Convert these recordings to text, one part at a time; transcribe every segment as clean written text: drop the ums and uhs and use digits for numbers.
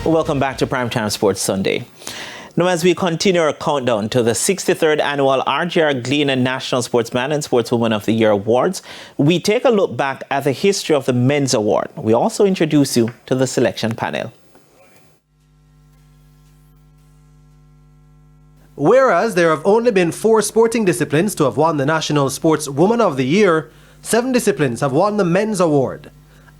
Welcome back to Primetime Sports Sunday. Now, as we continue our countdown to the 63rd annual RJRGLEANER National Sportsman and Sportswoman of the Year Awards, we take a look back at the history of the Men's Award. We also introduce you to the selection panel. Whereas there have only been 4 sporting disciplines to have won the National Sportswoman of the Year, 7 disciplines have won the Men's Award.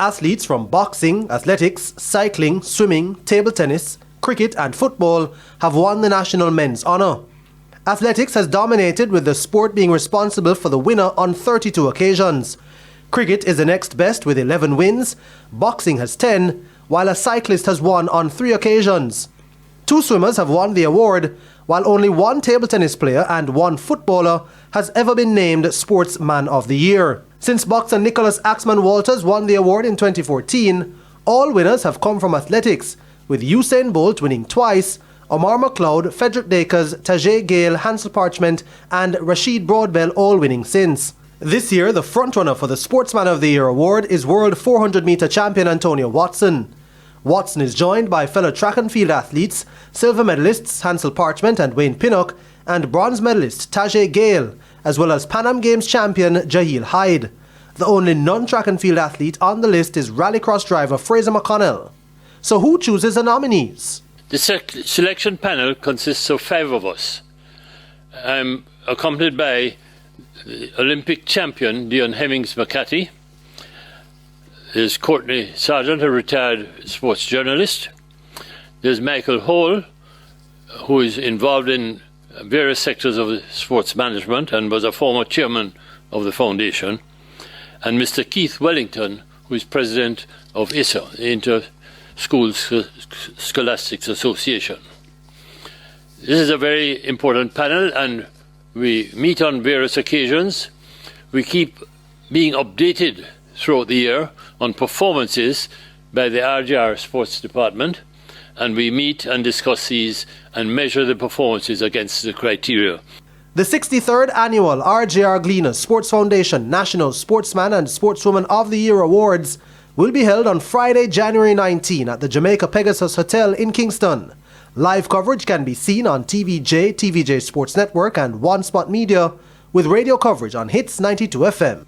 Athletes from boxing, athletics, cycling, swimming, table tennis, cricket and football have won the National Men's Honour. Athletics has dominated, with the sport being responsible for the winner on 32 occasions. Cricket is the next best with 11 wins, boxing has 10, while a cyclist has won on 3 occasions. 2 swimmers have won the award, while only 1 table tennis player and 1 footballer has ever been named Sportsman of the Year. Since boxer Nicholas Axman Walters won the award in 2014, all winners have come from athletics, with Usain Bolt winning twice, Omar McLeod, Frederick Dakers, Tajay Gale, Hansel Parchment and Rashid Broadbell all winning since. This year, the frontrunner for the Sportsman of the Year award is world 400-meter champion Antonio Watson. Watson is joined by fellow track and field athletes, silver medalists Hansel Parchment and Wayne Pinnock, and bronze medalist Tajay Gale, as well as Pan Am Games champion Jaheel Hyde. The only non-track and field athlete on the list is rallycross driver Fraser McConnell. So who chooses the nominees? The selection panel consists of 5 of us. I'm accompanied by the Olympic champion Dion Hemmings-McCarthy. There's Courtney Sargent, a retired sports journalist. There's Michael Hall, who is involved in various sectors of the sports management and was a former chairman of the foundation. And Mr. Keith Wellington, who is president of ISA, the Inter-School Scholastics Association. This is a very important panel, and we meet on various occasions. We keep being updated throughout the year on performances by the RJR Sports Department, and we meet and discuss these and measure the performances against the criteria. The 63rd annual RJRGLEANER Sports Foundation National Sportsman and Sportswoman of the Year Awards will be held on Friday, January 19 at the Jamaica Pegasus Hotel in Kingston. Live coverage can be seen on TVJ, TVJ Sports Network and One Spot Media, with radio coverage on Hits 92 FM.